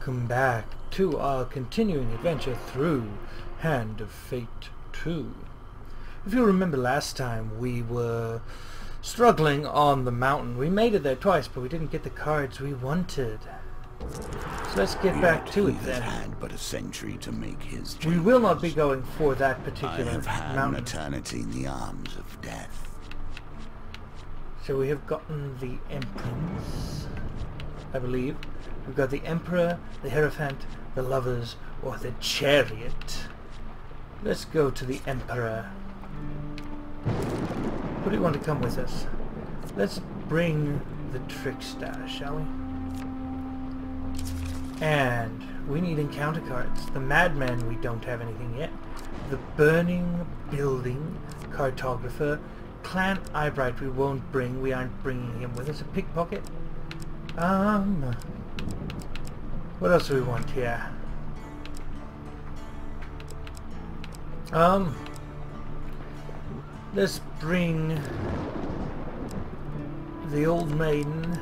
welcome back to our continuing adventure through Hand of Fate 2. If you remember last time, we were struggling on the mountain. We made it there twice, but we didn't get the cards we wanted. So let's get back to it then. Had but a century to make his changes. We will not be going for that particular I have had mountain. an eternity in the arms of death. So we have gotten the Empress, I believe. We've got the Emperor, the Hierophant, the Lovers, or the Chariot. Let's go to the Emperor. Who do you want to come with us? Let's bring the Trickster, shall we? And we need encounter cards. The Madman, we don't have anything yet. The Burning Building Cartographer. Clan Eyebright we won't bring. We aren't bringing him with us. A Pickpocket. What else do we want here? Let's bring the Old Maiden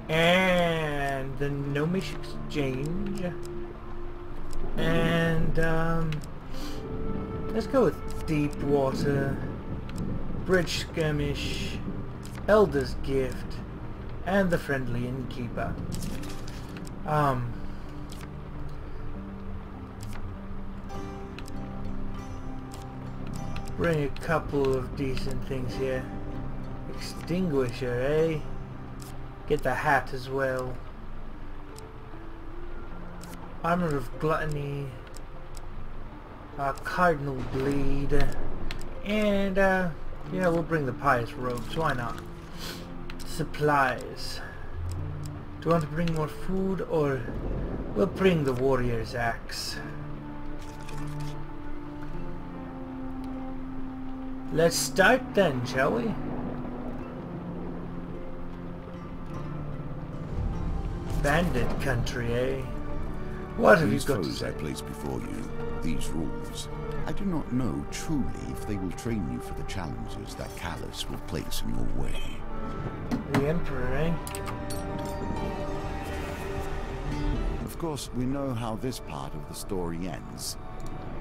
and the Gnomish Exchange, and let's go with Deepwater, Bridge Skirmish, Elder's Gift, and the Friendly Innkeeper. Bring a couple of decent things here. Extinguisher, eh? Get the hat as well. Armor of Gluttony. Cardinal Bleed. And, yeah, we'll bring the Pious Robes. Why not? Supplies. Do you want to bring more food, or we'll bring the Warrior's Axe? Let's start then, shall we? Bandit country, eh? What have you got to say? I place before you, these rules, I do not know truly if they will train you for the challenges that Callus will place in your way. The Emperor, eh? Of course, we know how this part of the story ends.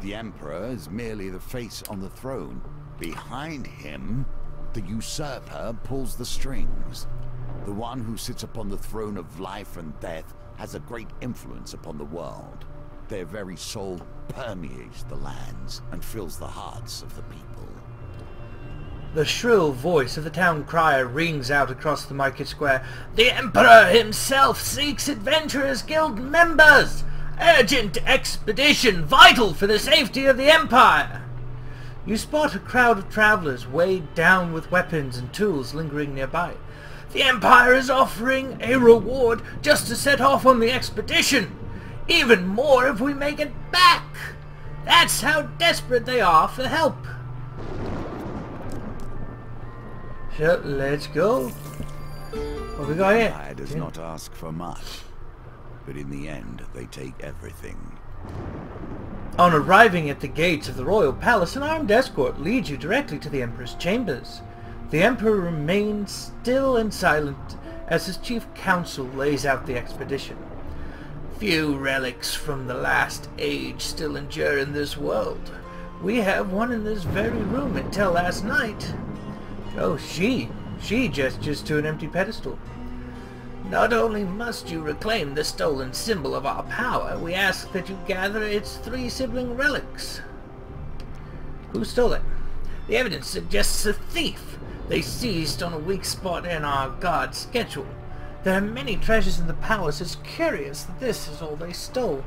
The Emperor is merely the face on the throne. Behind him, the usurper pulls the strings. The one who sits upon the throne of life and death has a great influence upon the world. Their very soul permeates the lands and fills the hearts of the people. The shrill voice of the town crier rings out across the market square. The Emperor himself seeks Adventurers Guild members! Urgent expedition vital for the safety of the Empire! You spot a crowd of travelers weighed down with weapons and tools lingering nearby. The Empire is offering a reward just to set off on the expedition. Even more if we make it back. That's how desperate they are for help. So, let's go. What we got here? Empire does not ask for much, but in the end they take everything. On arriving at the gates of the royal palace, an armed escort leads you directly to the Emperor's chambers. The Emperor remains still and silent as his chief counsel lays out the expedition. Few relics from the last age still endure in this world. We have one in this very room until last night. Oh, she gestures to an empty pedestal. Not only must you reclaim the stolen symbol of our power, we ask that you gather its 3 sibling relics. Who stole it? The evidence suggests a thief. They seized on a weak spot in our guard schedule. There are many treasures in the palace. It's curious that this is all they stole.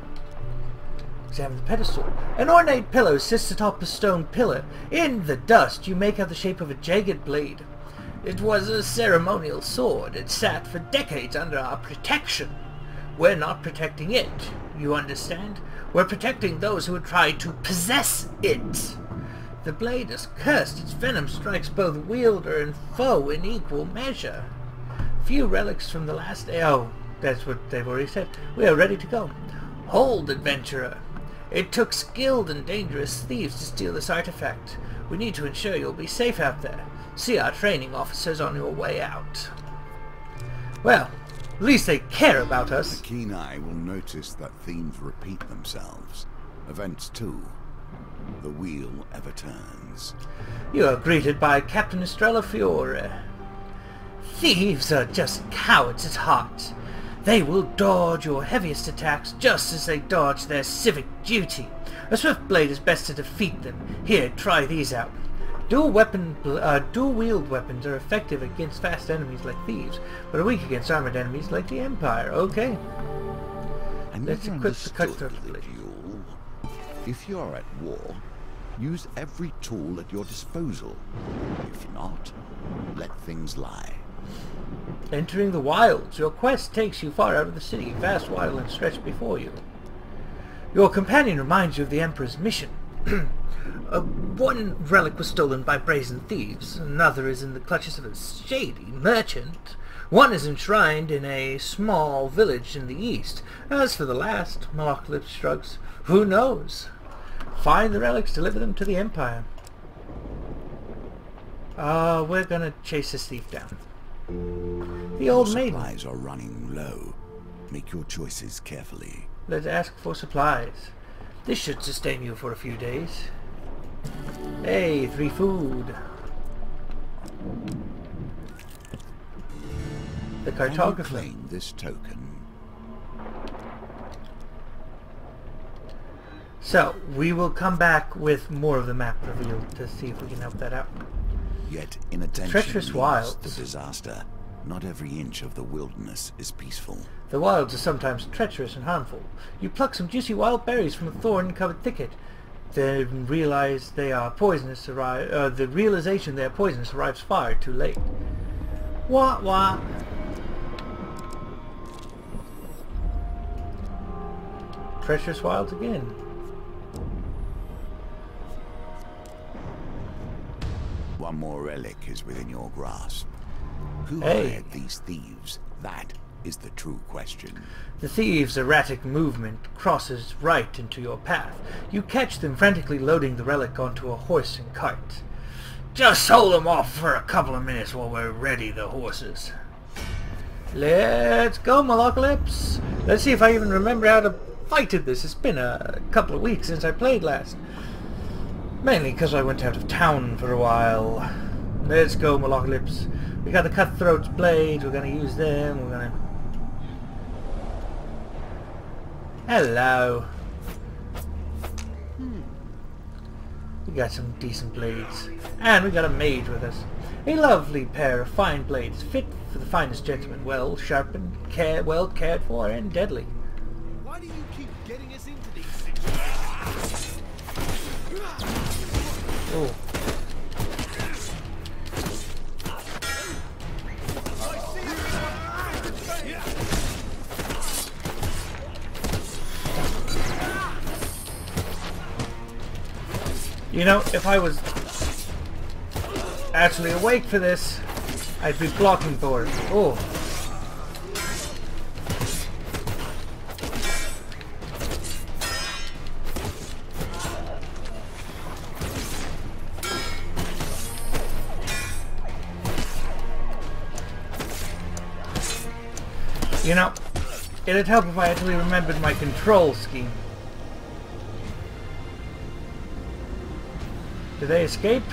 Examine the pedestal. An ornate pillow sits atop a stone pillar. In the dust, you make out the shape of a jagged blade. It was a ceremonial sword. It sat for decades under our protection. We're not protecting it, you understand? We're protecting those who would try to possess it. The blade is cursed. Its venom strikes both wielder and foe in equal measure. Few relics from the last... Oh, that's what they've already said. We are ready to go. Hold, adventurer. It took skilled and dangerous thieves to steal this artifact. We need to ensure you'll be safe out there. See our training officers on your way out. Well, At least they care about A us. keen eye will notice that themes repeat themselves. Events too. The wheel ever turns. You are greeted by Captain Estrella Fiore. Thieves are just cowards at heart. They will dodge your heaviest attacks just as they dodge their civic duty. A swift blade is best to defeat them. Here, try these out. Dual-wield weapons are effective against fast enemies like thieves, but are weak against armored enemies like the Empire. Okay. Let's equip the cutthroat blade. If you are at war, use every tool at your disposal. If not, let things lie. Entering the wilds. Your quest takes you far out of the city, vast, wild, and stretched before you. Your companion reminds you of the Emperor's mission. One relic was stolen by brazen thieves, another is in the clutches of a shady merchant, one is enshrined in a small village in the east. As for the last, Malaklips shrugs, who knows? Find the relics, deliver them to the Empire. We're gonna chase this thief down. The old maiden. Supplies are running low. Make your choices carefully. Let's ask for supplies. This should sustain you for a few days. Hey, 3 food. The cartographer. Claim this token. So, we will come back with more of the map revealed to see if we can help that out. Yet inattention Treacherous leads wilds. to disaster. Not every inch of the wilderness is peaceful. The wilds are sometimes treacherous and harmful. You pluck some juicy wild berries from a thorn-covered thicket, then realize they are poisonous. The realization they are poisonous arrives far too late. What? Treacherous wilds again. One more relic is within your grasp. Who Hey. hired these thieves? That is the true question. The thieves' erratic movement crosses right into your path. You catch them frantically loading the relic onto a horse and cart. Just hold them off for a couple of minutes while we ready the horses. Let's go, Malaklips. Let's see if I even remember how to fight in this. It's been a couple of weeks since I played last. Mainly because I went out of town for a while. Let's go, Malaklips. We got the cutthroat's blades. We're going to use them. We're going to... Hello. We got some decent blades. And we got a mage with us. A lovely pair of fine blades, fit for the finest gentleman, well sharpened, well cared for, and deadly. Why do you keep getting us into these situations? Oh. You know, if I was actually awake for this, I'd be blocking for it. Oh. You know, it'd help if I actually remembered my control scheme. Did they escape?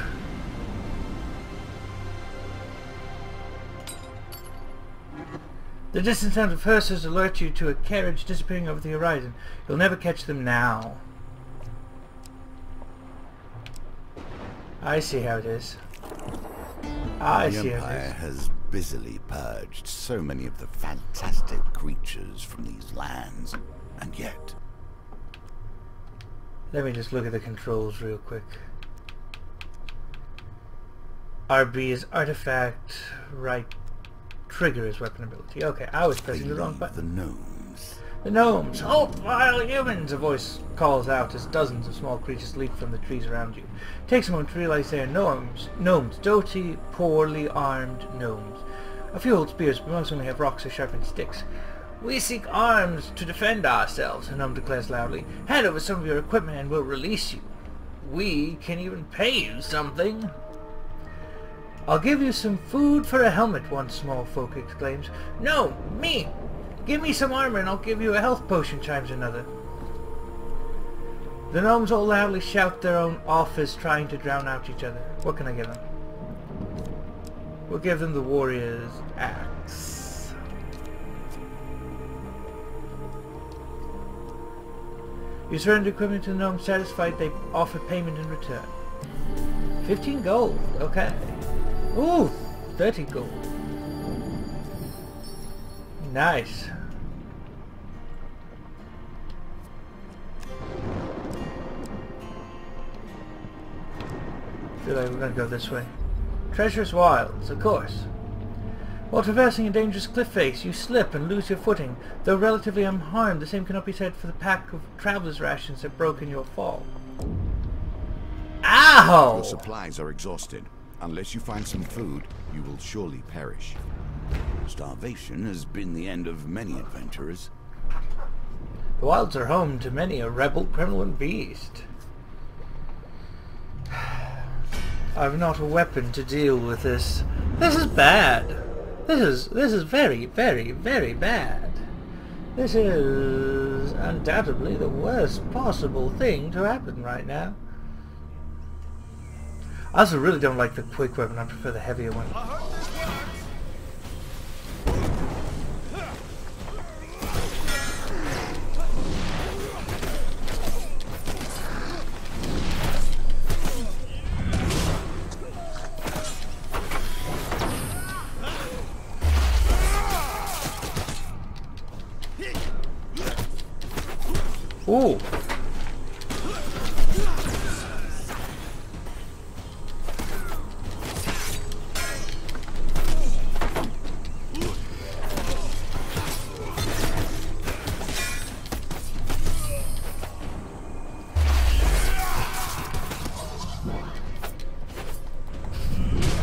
The distant sound of hearses alert you to a carriage disappearing over the horizon. You'll never catch them now. I see how it is. I see The how it Empire is. has busily purged so many of the fantastic creatures from these lands, and yet Let me just look at the controls real quick. RB is artifact, right trigger is weapon ability. Okay, I was they pressing the wrong leave button. the gnomes. The gnomes! Halt, vile humans! A voice calls out as dozens of small creatures leap from the trees around you. It takes a moment to realize they are gnomes. Dirty, poorly armed gnomes. A few hold spears, but most only have rocks or sharpened sticks. We seek arms to defend ourselves, a gnome declares loudly. Hand over some of your equipment and we'll release you. We can even pay you something. I'll give you some food for a helmet, one small folk exclaims. No, me! Give me some armor and I'll give you a health potion, chimes another. The gnomes all loudly shout their own offers, trying to drown out each other. What can I give them? We'll give them the warrior's axe. You surrender equipment to the gnomes. Satisfied, they offer payment in return. 15 gold, okay. Ooh, 30 gold. Nice. Feel like we're gonna go this way. Treacherous wilds, of course. While traversing a dangerous cliff face, you slip and lose your footing. Though relatively unharmed, the same cannot be said for the pack of traveler's rations that broke in your fall. Ow! Your supplies are exhausted. Unless you find some food, you will surely perish. Starvation has been the end of many adventurers. The wilds are home to many a rebel, criminal, and beast. I've not a weapon to deal with this. This is bad. This is very, very, very bad. This is undoubtedly the worst possible thing to happen right now. I also really don't like the quick weapon. I prefer the heavier one. Ooh.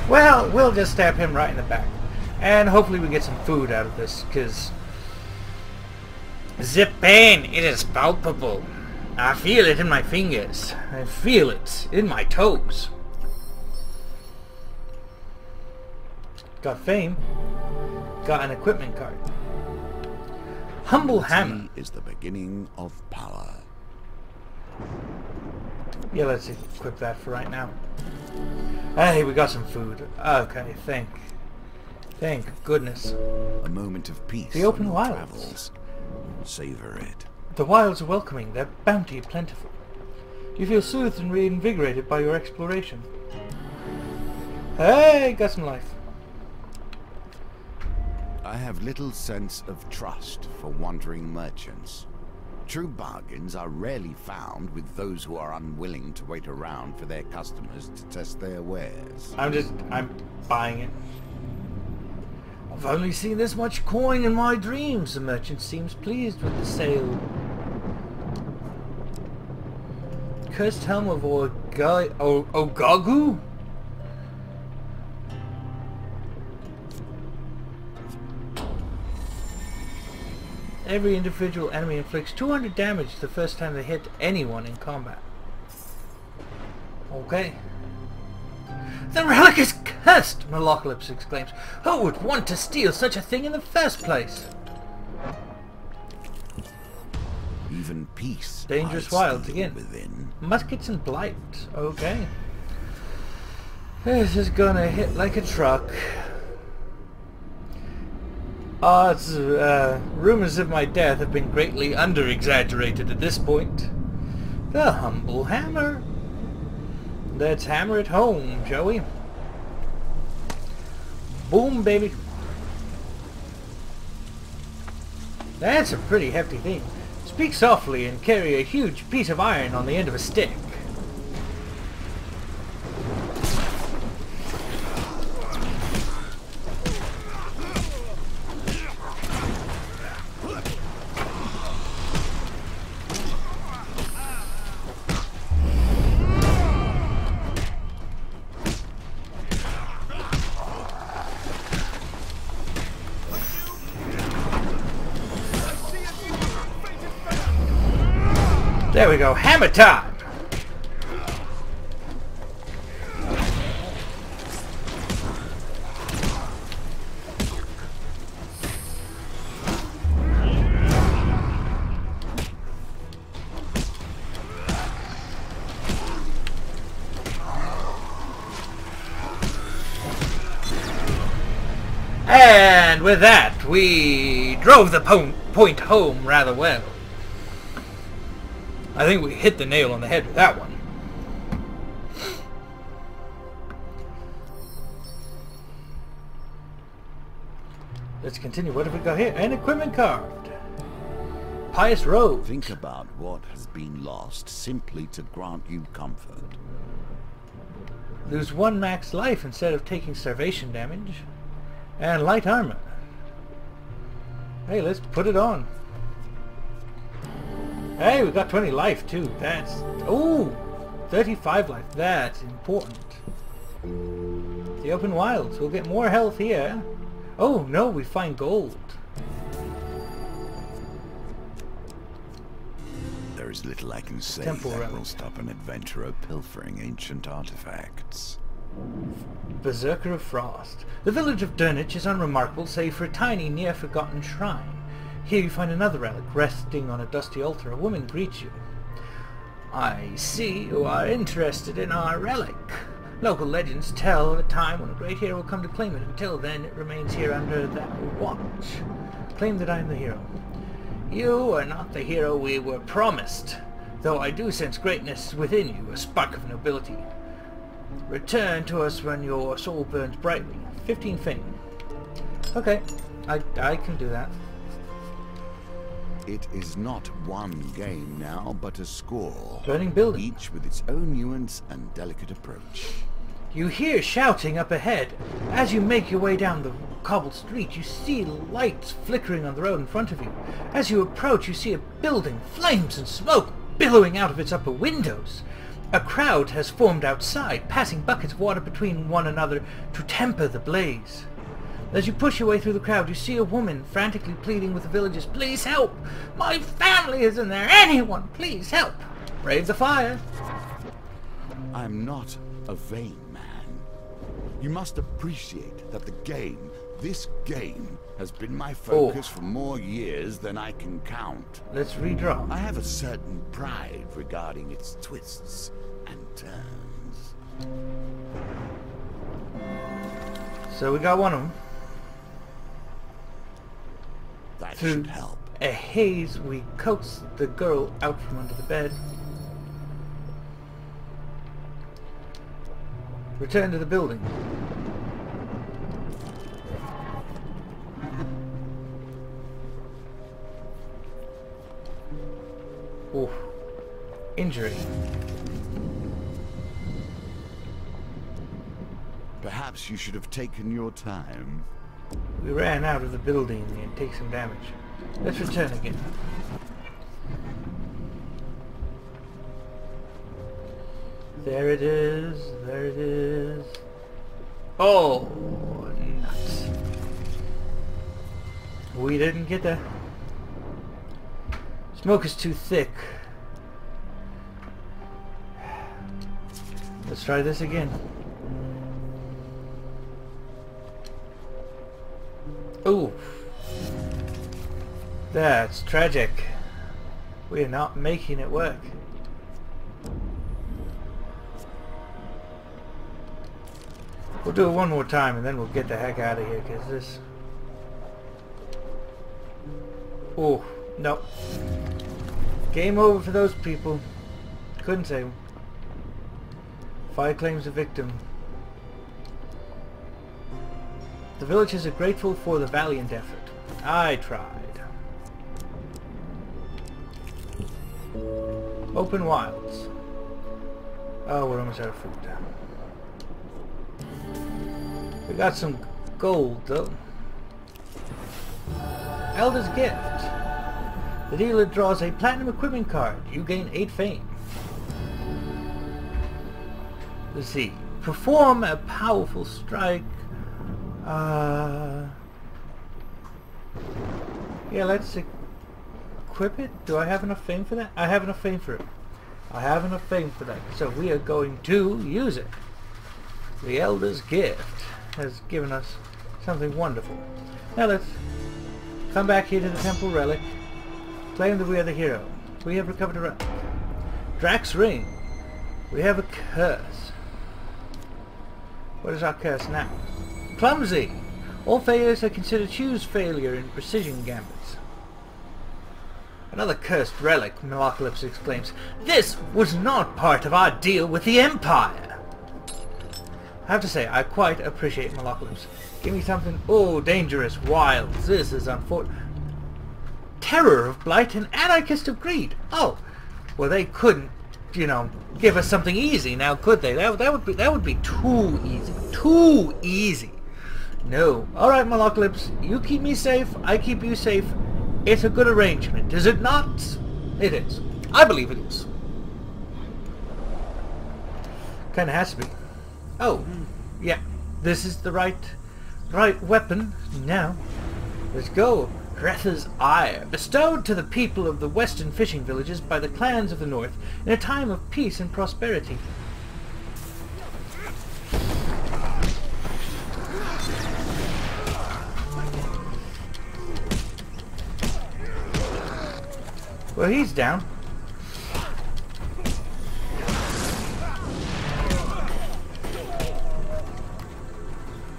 Well, we'll just stab him right in the back. And hopefully we get some food out of this, because the pain, it is palpable. I feel it in my fingers. I feel it in my toes. Got fame. Got an equipment card. Humble hammer is the beginning of power. Yeah, let's equip that for right now. Hey, we got some food. Okay, thank goodness. A moment of peace. The open on your wilds. travels. Savor it. The wilds are welcoming, their bounty plentiful. You feel soothed and reinvigorated by your exploration. Hey, got some life. I have little sense of trust for wandering merchants. True bargains are rarely found with those who are unwilling to wait around for their customers to test their wares. I'm buying it. I've only seen this much coin in my dreams. The merchant seems pleased with the sale. Cursed helm of Ogagu? Every individual enemy inflicts 200 damage the first time they hit anyone in combat. Okay. The relic is cursed! Malocalypse exclaims. Who would want to steal such a thing in the first place? Even peace. Dangerous hides wilds evil again. Within. Muskets and blight. Okay. This is gonna hit like a truck. Odds, rumors of my death have been greatly under-exaggerated at this point. The humble hammer. Let's hammer it home, shall we? Boom, baby. That's a pretty hefty thing. Speak softly and carry a huge piece of iron on the end of a stick. There we go, hammer time! And with that, we drove the point home rather well. I think we hit the nail on the head with that one. Let's continue. What have we got here? An equipment card. Pious Road. Think about what has been lost simply to grant you comfort. Lose 1 max life instead of taking starvation damage. And light armor. Hey, let's put it on. Hey, we got 20 life too. That's... Ooh! 35 life. That's important. The open wilds. We'll get more health here. Oh no, we find gold. There is little I can say Temple that relic. will stop an adventurer pilfering ancient artifacts. Berserker of Frost. The village of Durnich is unremarkable save for a tiny, near-forgotten shrine. Here you find another relic, resting on a dusty altar. A woman greets you. I see you are interested in our relic. Local legends tell of a time when a great hero will come to claim it. Until then, it remains here under that watch. Claim that I am the hero. You are not the hero we were promised, though I do sense greatness within you, a spark of nobility. Return to us when your soul burns brightly. 15 fame. Okay, I can do that. It is not one game now, but a score. Burning building. Each with its own nuance and delicate approach. You hear shouting up ahead. As you make your way down the cobbled street, you see lights flickering on the road in front of you. As you approach, you see a building, flames and smoke billowing out of its upper windows. A crowd has formed outside, passing buckets of water between one another to temper the blaze. As you push your way through the crowd, you see a woman frantically pleading with the villagers, "Please help! My family is in there! Anyone, please help! Brave the fire!" I'm not a vain man. You must appreciate that the game, this game, has been my focus for more years than I can count. Let's redraw. I have a certain pride regarding its twists and turns. So we got one of them. That Through should help. a haze, we coax the girl out from under the bed. Return to the building. Oof. Injury. Perhaps you should have taken your time. We ran out of the building and take some damage. Let's return again. There it is. There it is. Oh, nuts. We didn't get that. Smoke is too thick. Let's try this again. Ooh. That's tragic. We are not making it work. We'll do it one more time and then we'll get the heck out of here, because this... Oh, no. Game over for those people. Couldn't save them. Fire claims a victim. The villagers are grateful for the valiant effort. I tried. Open wilds. Oh, we're almost out of food. We got some gold though. Elder's Gift. The dealer draws a platinum equipment card. You gain 8 fame. Let's see. Perform a powerful strike. Yeah, let's equip it. Do I have enough fame for that? I have enough fame for it. I have enough fame for that. So we are going to use it. The Elder's Gift has given us something wonderful. Now let's come back here to the Temple Relic. Claim that we are the hero. We have recovered a relic. Drax Ring. We have a curse. What is our curse now? Clumsy. All failures are considered huge failure in precision gambits. Another cursed relic, Malocalypse exclaims. This was not part of our deal with the Empire! I have to say, I quite appreciate Malocalypse. Give me something, oh, dangerous, wild, this is unfortunate. Terror of Blight and Anarchist of Greed! Oh, well they couldn't, you know, give us something easy now, could they? That would be too easy. Too easy! No. Alright, Malocalypse, you keep me safe, I keep you safe. It's a good arrangement, is it not? It is. I believe it is. Kinda has to be. Oh, yeah. This is the right weapon. Now, let's go. Gretha's ire, bestowed to the people of the western fishing villages by the clans of the north in a time of peace and prosperity. Well, he's down.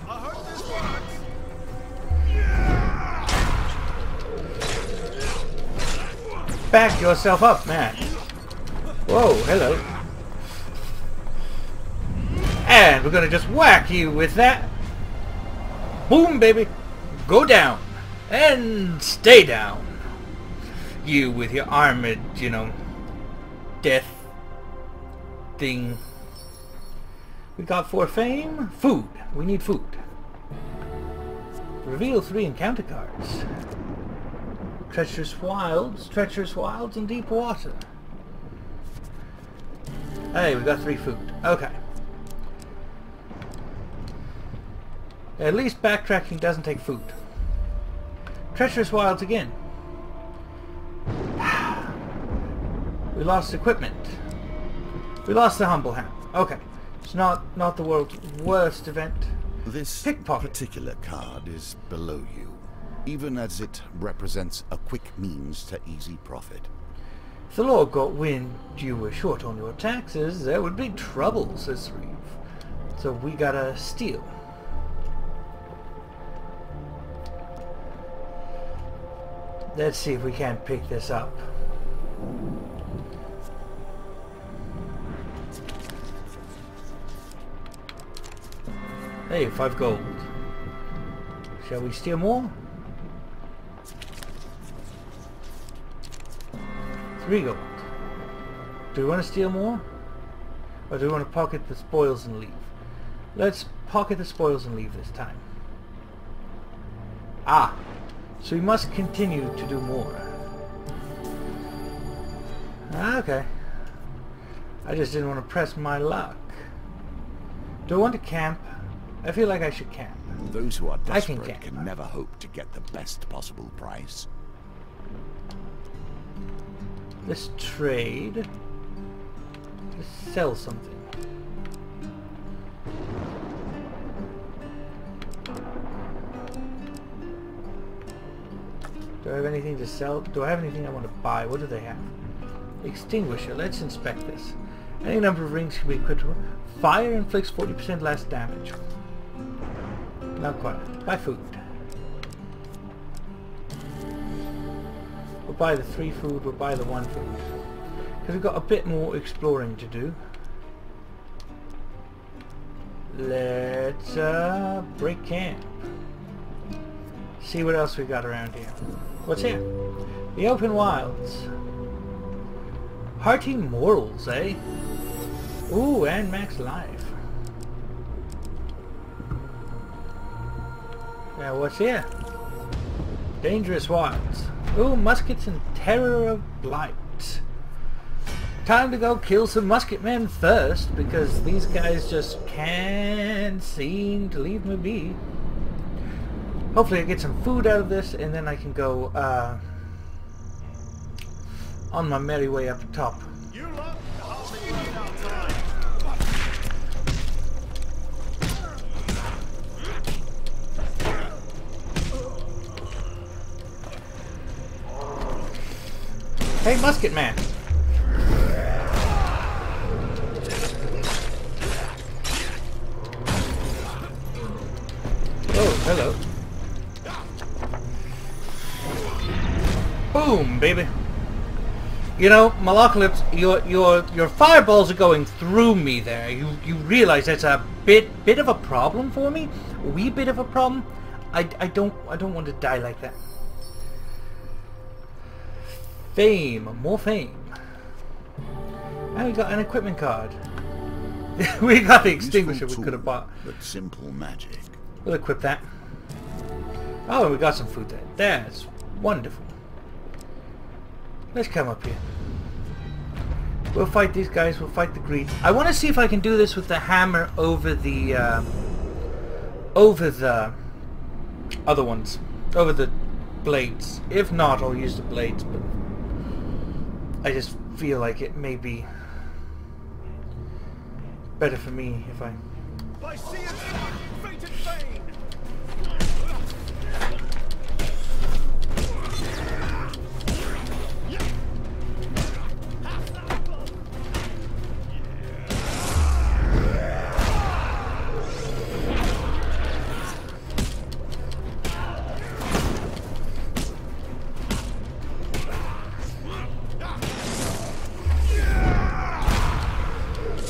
I hope this works. Back yourself up, man. Whoa, hello. And we're gonna just whack you with that. Boom, baby. Go down. And stay down. You with your armored, you know, death thing. We got for fame, food. We need food. Reveal 3 encounter cards. Treacherous wilds, and deep water. Hey, we got 3 food. Okay. At least backtracking doesn't take food. Treacherous wilds again. We lost equipment. We lost the humble ham. Okay. It's not the world's worst event. This Pickpocket. particular card is below you, even as it represents a quick means to easy profit. If the Lord got wind you were short on your taxes, there would be trouble, says Reeve. So we gotta steal. Let's see if we can't pick this up. Hey, 5 gold. Shall we steal more? 3 gold. Do we want to steal more? Or do we want to pocket the spoils and leave? Let's pocket the spoils and leave this time. Ah! So we must continue to do more. Okay. I just didn't want to press my luck. Do I want to camp? I feel like I should camp. Those who are I can desperate camp. can never hope to get the best possible price. Let's trade. Let's sell something. Do I have anything to sell? Do I have anything I want to buy? What do they have? Extinguisher. Let's inspect this. Any number of rings can be equipped with. Fire inflicts 40% less damage. Not quite. Buy food. We'll buy the 3 food, we'll buy the 1 food. Because we've got a bit more exploring to do. Let's break camp. See what else we got around here. What's here? The open wilds. Hearty morals, eh? Ooh, and max life. Now what's here? Dangerous wilds. Ooh, muskets and terror of blight. Time to go kill some musket men first, because these guys just can't seem to leave me be. Hopefully I get some food out of this, and then I can go on my merry way up top. You lot hardly running out of time. Hey, musket man! Oh, hello. baby. You know, Malocalypse, your fireballs are going through me there. You realize that's a bit of a problem for me? A wee bit of a problem? I don't want to die like that. Fame, more fame. And we got an equipment card. We got the extinguisher we could have bought. But simple magic. We'll equip that. Oh, we got some food there. That's wonderful. Let's come up here. We'll fight these guys. We'll fight the greed. I want to see if I can do this with the hammer over the other ones, over the blades. If not, I'll use the blades. But I just feel like it may be better for me if I. By Seer's fated fame.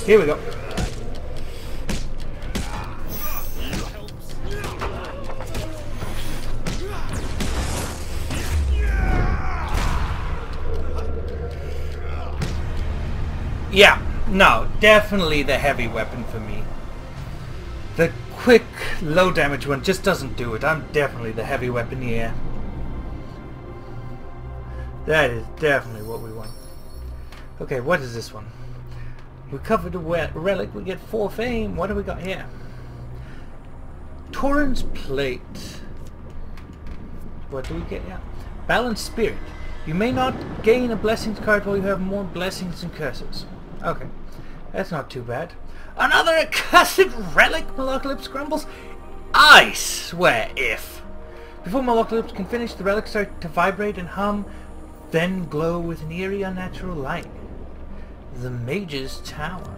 Here we go. Yeah, no, definitely the heavy weapon for me. The quick, low damage one just doesn't do it. I'm definitely the heavy weapon here. That is definitely what we want. Okay, what is this one? We covered a relic, we get 4 fame. What do we got here? Torrens plate. What do we get here? Balanced spirit. You may not gain a blessings card while you have more blessings and curses. Okay, that's not too bad. Another accursed relic, Malocalypse grumbles. I swear if. Before Malocalypse can finish, the relic starts to vibrate and hum, then glow with an eerie unnatural light. The Mage's Tower.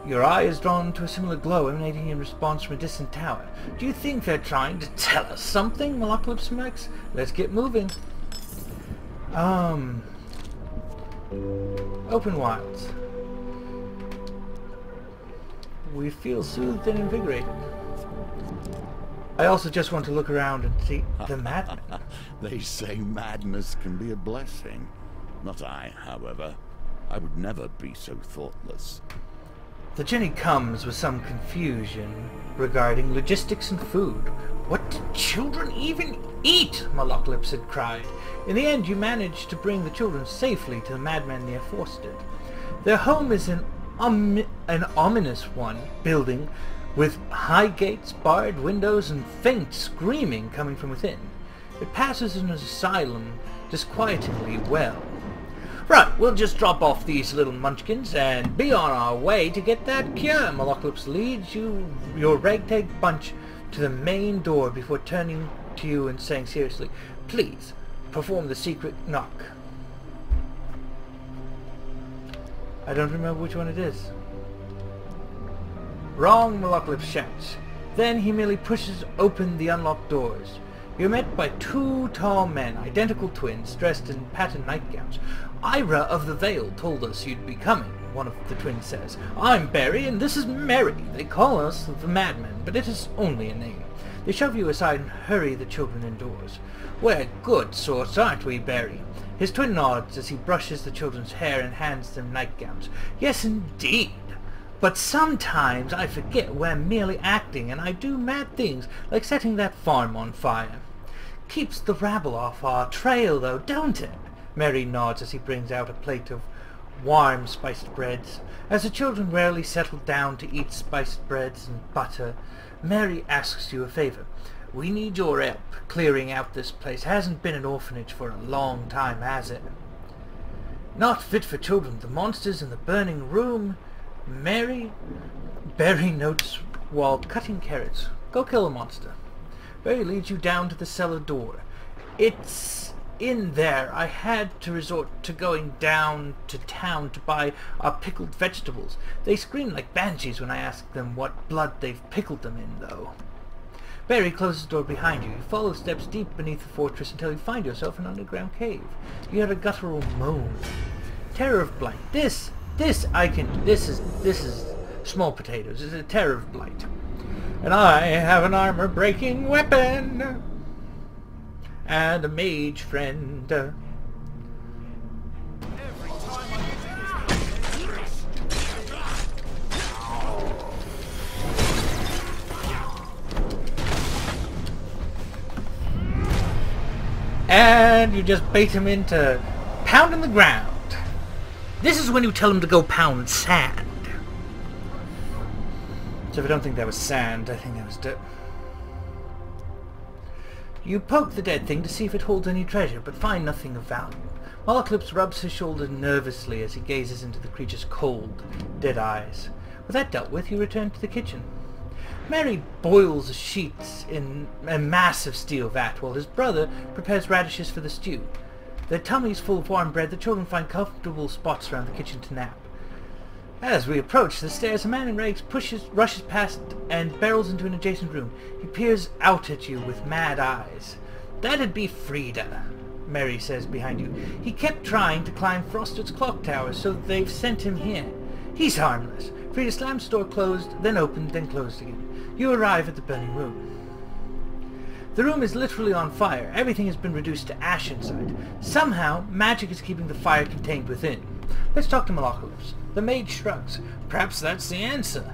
Your eye is drawn to a similar glow emanating in response from a distant tower. Do you think they're trying to tell us something, Malocalypse smacks? Let's get moving. Open wilds. We feel soothed and invigorated. I also just want to look around and see the madman. They say madness can be a blessing. Not I, however. I would never be so thoughtless. The journey comes with some confusion regarding logistics and food. What did children even eat? Malocalypse had cried. In the end, you managed to bring the children safely to the madman near Forstead. Their home is an ominous building with high gates, barred windows, and faint screaming coming from within. It passes as an asylum disquietingly well. Right, we'll just drop off these little munchkins and be on our way to get that cure. Malocalypse leads your ragtag bunch to the main door before turning to you and saying seriously, please, perform the secret knock. I don't remember which one it is. Wrong, Malocalypse shouts. Then he merely pushes open the unlocked doors. You're met by 2 tall men, identical twins, dressed in patterned nightgowns. Ira of the Vale told us you'd be coming, one of the twins says. I'm Barry, and this is Mary. They call us the Madmen, but it is only a name. They shove you aside and hurry the children indoors. We're good sorts, aren't we, Barry? His twin nods as he brushes the children's hair and hands them nightgowns. Yes, indeed. But sometimes I forget we're merely acting, and I do mad things, like setting that farm on fire. Keeps the rabble off our trail, though, don't it? Mary nods as he brings out a plate of warm spiced breads. As the children rarely settle down to eat spiced breads and butter, Mary asks you a favor. We need your help clearing out this place. Hasn't been an orphanage for a long time, has it? Not fit for children. The monsters in the burning room. Barry notes while cutting carrots. Go kill a monster. Barry leads you down to the cellar door. It's in there. I had to resort to going down to town to buy our pickled vegetables. They scream like banshees when I ask them what blood they've pickled them in, though. Barry closes the door behind you. You follow steps deep beneath the fortress until you find yourself in an underground cave. You hear a guttural moan. Terror of Blight. This is small potatoes. It's a Terror of Blight. And I have an armor-breaking weapon. And a mage friend. Every time I get to this And you just bait him into pounding the ground. This is when you tell him to go pound sand. So if I don't think that was sand, I think that was dirt. You poke the dead thing to see if it holds any treasure, but find nothing of value. Molocalypse rubs his shoulder nervously as he gazes into the creature's cold, dead eyes. With that dealt with, you return to the kitchen. Mary boils the sheets in a massive steel vat, while his brother prepares radishes for the stew. Their tummies full of warm bread, the children find comfortable spots around the kitchen to nap. As we approach the stairs, a man in rags rushes past and barrels into an adjacent room. He peers out at you with mad eyes. "That'd be Frida," Mary says behind you. "He kept trying to climb Frosted's clock tower, so they've sent him here. He's harmless." Frida slams the door closed, then opened, then closed again. You arrive at the burning room. The room is literally on fire. Everything has been reduced to ash inside. Somehow, magic is keeping the fire contained within. Let's talk to Molocalypse. The mage shrugs. "Perhaps that's the answer."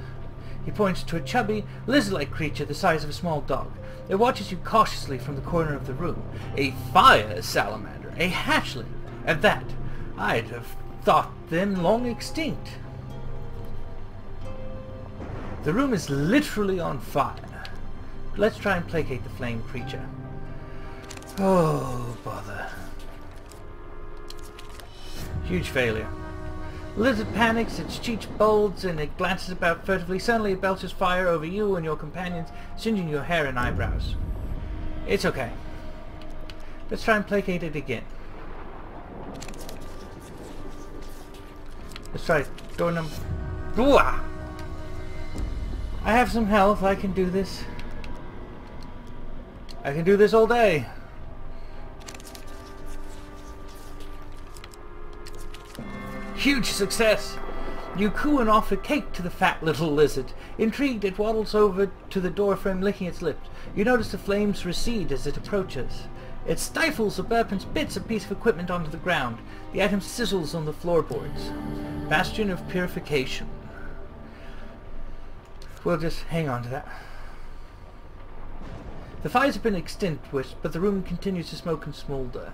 He points to a chubby, lizard-like creature the size of a small dog. It watches you cautiously from the corner of the room. A fire salamander. A hatchling. At that, I'd have thought them long extinct. The room is literally on fire. Let's try and placate the flame creature. Oh, bother. Huge failure. Lizard panics, its cheeks bulge, and it glances about furtively. Suddenly it belches fire over you and your companions, singeing your hair and eyebrows. It's okay. Let's try and placate it again. Let's try door number... Ooh! I have some health. I can do this. I can do this all day. Huge success! You coo and offer cake to the fat little lizard. Intrigued, it waddles over to the doorframe, licking its lips. You notice the flames recede as it approaches. It stifles a burp and spits a piece of equipment onto the ground. The item sizzles on the floorboards. Bastion of Purification. We'll just hang on to that. The fires have been extinguished, but the room continues to smoke and smolder.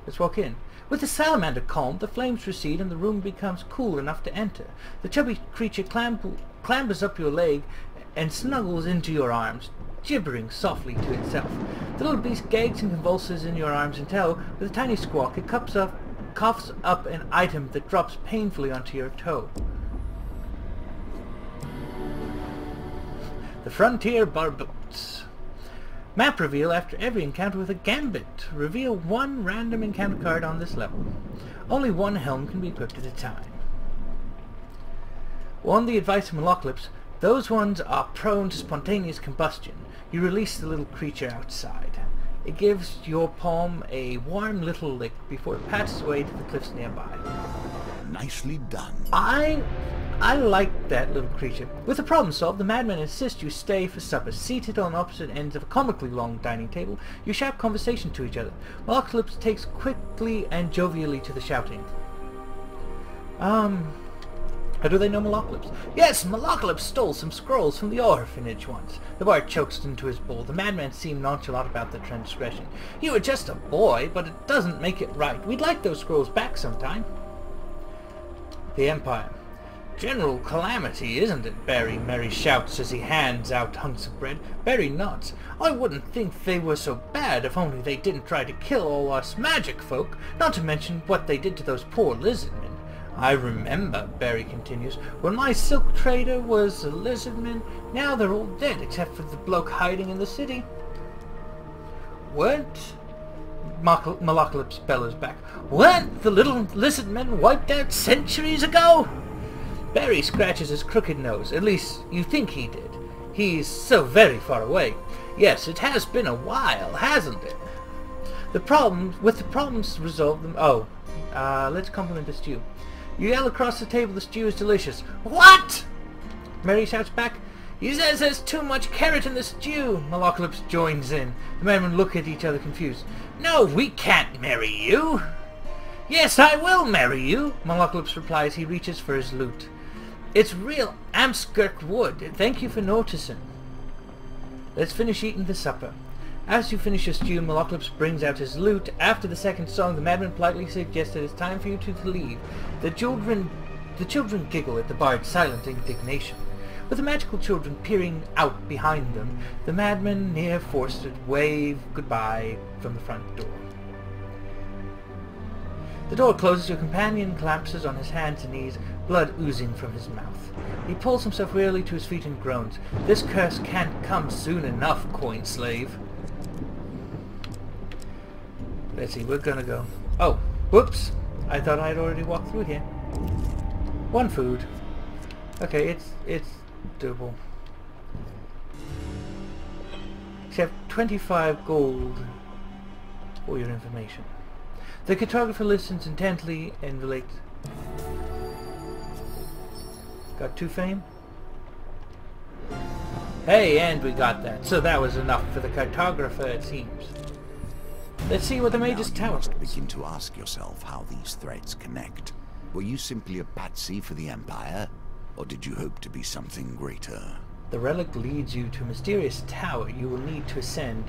Let's walk in. With the salamander calmed, the flames recede and the room becomes cool enough to enter. The chubby creature clambers up your leg and snuggles into your arms, gibbering softly to itself. The little beast gags and convulses in your arms until, with a tiny squawk, it coughs up an item that drops painfully onto your toe. The Frontier Barboots. Map reveal after every encounter with a gambit. Reveal one random encounter card on this level. Only one helm can be equipped at a time. On the advice of Molocalypse, those ones are prone to spontaneous combustion. You release the little creature outside. It gives your palm a warm little lick before it passes away to the cliffs nearby. Nicely done. I like that little creature. With the problem solved, the madmen insist you stay for supper. Seated on opposite ends of a comically long dining table, you shout conversation to each other. Molocalypse takes quickly and jovially to the shouting. How do they know Molocalypse? Yes, Molocalypse stole some scrolls from the orphanage once. The bard chokes into his bowl. The madman seemed nonchalant about the transgression. You were just a boy, but it doesn't make it right. We'd like those scrolls back sometime. The Empire. General calamity, isn't it, Barry? Mary shouts as he hands out hunks of bread. Barry nods. I wouldn't think they were so bad if only they didn't try to kill all us magic folk, not to mention what they did to those poor lizardmen. I remember, Barry continues, when my silk trader was a lizardman. Now they're all dead, except for the bloke hiding in the city. Weren't... Molocalypse bellows back. Weren't the little lizardmen wiped out centuries ago? Barry scratches his crooked nose. At least, you think he did. He's so very far away. Yes, it has been a while, hasn't it? The problems resolve them. Oh, let's compliment the stew. You yell across the table, the stew is delicious. What? Mary shouts back. He says there's too much carrot in the stew. Maloclyps joins in. The men look at each other confused. No, we can't marry you. Yes, I will marry you, Maloclyps replies. He reaches for his lute. It's real Amskirk wood. Thank you for noticing. Let's finish eating the supper. As you finish your stew, Maloclyps brings out his lute. After the second song, the madman politely suggests it's time for you to leave. The children giggle at the bard's silent indignation. With the magical children peering out behind them, the madman near forced to wave goodbye from the front door. The door closes, your companion collapses on his hands and knees, blood oozing from his mouth. He pulls himself wearily to his feet and groans. This curse can't come soon enough, coin slave. Let's see, we're gonna go. Oh, whoops! I thought I'd already walked through here. One food. Okay, it's doable. Except 25 gold for your information. The cartographer listens intently and relates. Got 2 fame? Hey, and we got that. So that was enough for the cartographer, it seems. Let's see what the mage's tower. You must begin to ask yourself how these threads connect. Were you simply a patsy for the Empire, or did you hope to be something greater? The relic leads you to a mysterious tower. You will need to ascend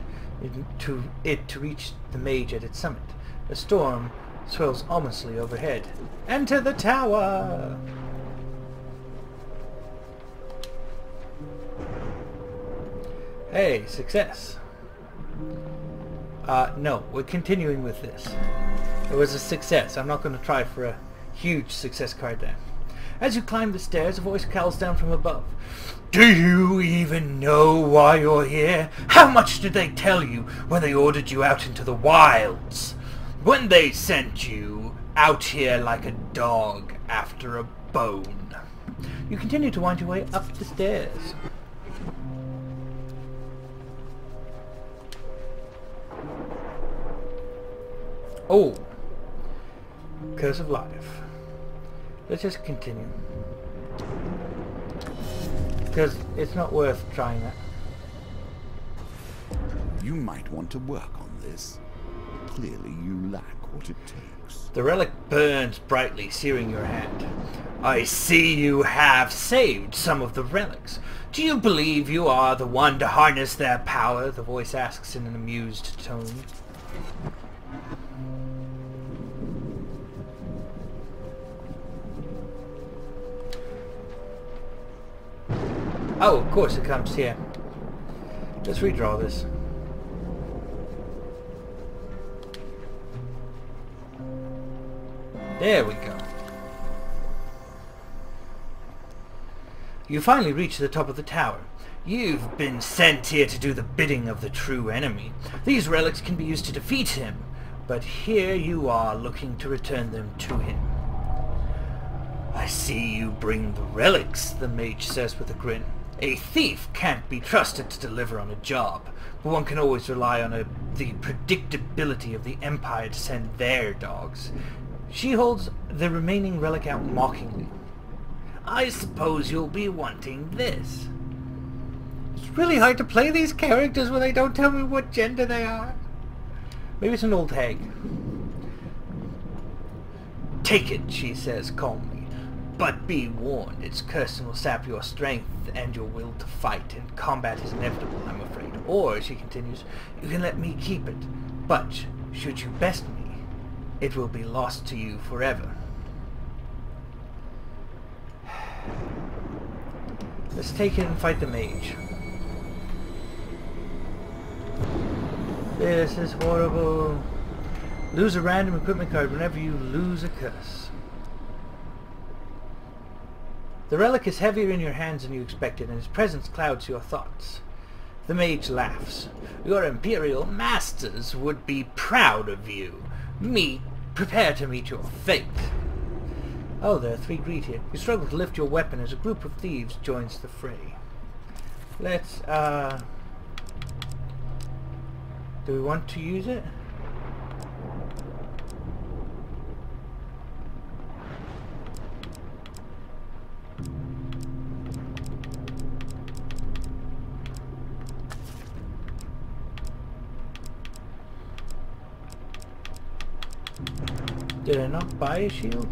to it to reach the mage at its summit. A storm swirls ominously overhead. Enter the tower! Hey, success. No, we're continuing with this. It was a success. I'm not going to try for a huge success card there. As you climb the stairs, a voice calls down from above. Do you even know why you're here? How much did they tell you when they ordered you out into the wilds? When they sent you out here like a dog after a bone? You continue to wind your way up the stairs. Oh, Curse of Life. Let's just continue, because it's not worth trying that. You might want to work on this. Clearly you lack what it takes. The relic burns brightly, searing your hand. I see you have saved some of the relics. Do you believe you are the one to harness their power? The voice asks in an amused tone. Oh, of course it comes here. Let's redraw this. There we go. You finally reach the top of the tower. You've been sent here to do the bidding of the true enemy. These relics can be used to defeat him, but here you are looking to return them to him. I see you bring the relics, the mage says with a grin. A thief can't be trusted to deliver on a job, but one can always rely on the predictability of the Empire to send their dogs. She holds the remaining relic out mockingly. I suppose you'll be wanting this. It's really hard to play these characters when they don't tell me what gender they are. Maybe it's an old hag. Take it, she says calmly. But be warned, its curse will sap your strength and your will to fight, and combat is inevitable, I'm afraid. Or, she continues, you can let me keep it, but should you best me, it will be lost to you forever. Let's take it and fight the mage. This is horrible. Lose a random equipment card whenever you lose a curse. The relic is heavier in your hands than you expected, and its presence clouds your thoughts. The mage laughs. Your imperial masters would be proud of you. Prepare to meet your fate. Oh, there are 3 greet here. You struggle to lift your weapon as a group of thieves joins the fray. Let's, do we want to use it? Did I not buy a shield?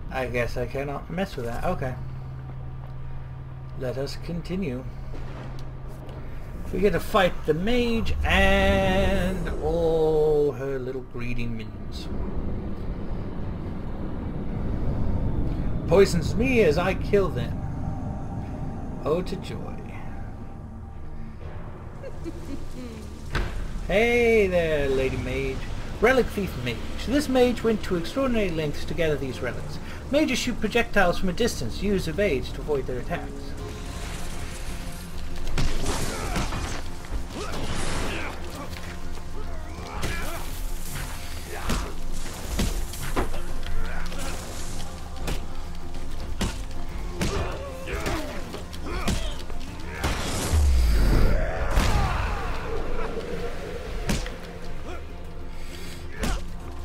I guess I cannot mess with that. Okay. Let us continue. We get to fight the mage and all her little greedy minions. Poisons me as I kill them. Oh, to joy. Hey there, Lady Mage. Relic Thief Mage. This mage went to extraordinary lengths to gather these relics. Mages shoot projectiles from a distance, use evades to avoid their attacks.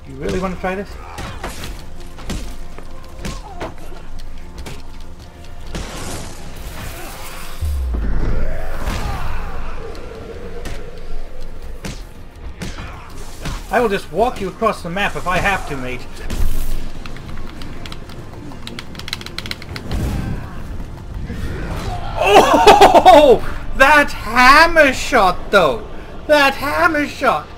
You really want to try this? I will just walk you across the map if I have to, mate. Oh! That hammer shot, though! That hammer shot!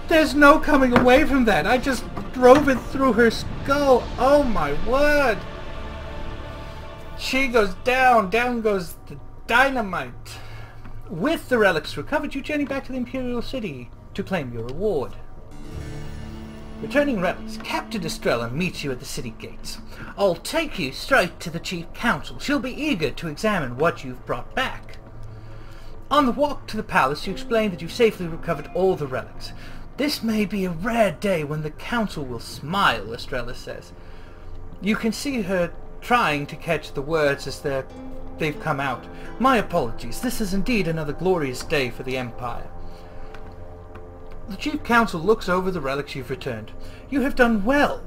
There's no coming away from that. I just drove it through her skull. Oh my word! She goes down. Down goes the dynamite. With the relics recovered, you journey back to the Imperial City to claim your reward. Returning relics, Captain Estrella meets you at the city gates. I'll take you straight to the Chief Council. She'll be eager to examine what you've brought back. On the walk to the palace, you explain that you've safely recovered all the relics. This may be a rare day when the Council will smile, Estrella says. You can see her trying to catch the words as they've come out. My apologies. This is indeed another glorious day for the Empire. The Chief Council looks over the relics you've returned. You have done well.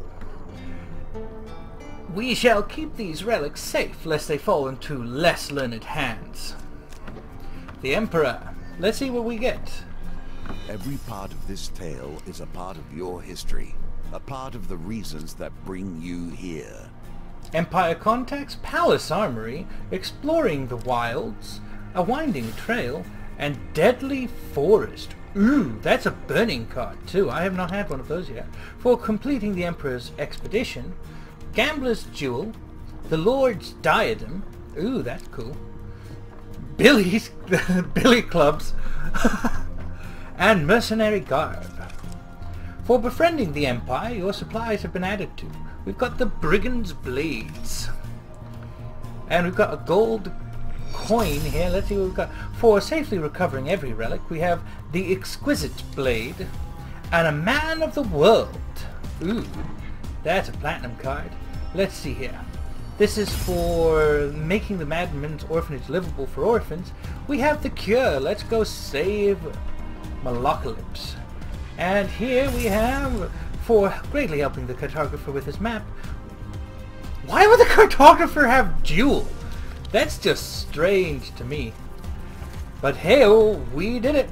We shall keep these relics safe, lest they fall into less learned hands. The Emperor. Let's see what we get. Every part of this tale is a part of your history, a part of the reasons that bring you here. Empire contacts, Palace Armory, exploring the wilds, a winding trail, and deadly forest. Ooh, that's a burning card too. I have not had one of those yet. For completing the Emperor's expedition, Gambler's Jewel, the Lord's Diadem. Ooh, that's cool. Billy Clubs, and Mercenary Guard. For befriending the Empire, your supplies have been added to. We've got the Brigand's Blades, and we've got a gold coin here. Let's see what we've got. For safely recovering every relic, we have the Exquisite Blade and a Man of the World. Ooh, that's a platinum card. Let's see here. This is for making the Madman's Orphanage livable for orphans. We have the Cure. Let's go save Malocalypse. And here we have, for greatly helping the cartographer with his map. Why would the cartographer have Jewel? That's just strange to me. But hey, oh, we did it.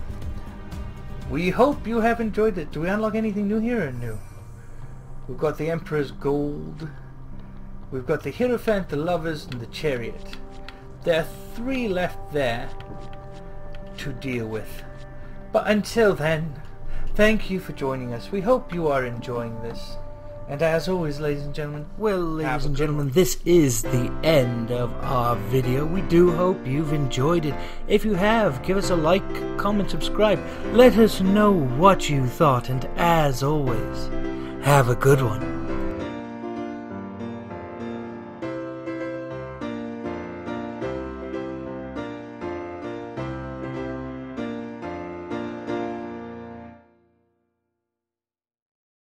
We hope you have enjoyed it. Do we unlock anything new here or new? We've got the Emperor's Gold. We've got the Hierophant, the Lovers, and the Chariot. There are 3 left there to deal with. But until then, thank you for joining us. We hope you are enjoying this. And as always, ladies and gentlemen, well, ladies and gentlemen, this is the end of our video. We do hope you've enjoyed it. If you have, give us a like, comment, subscribe. Let us know what you thought. And as always, have a good one.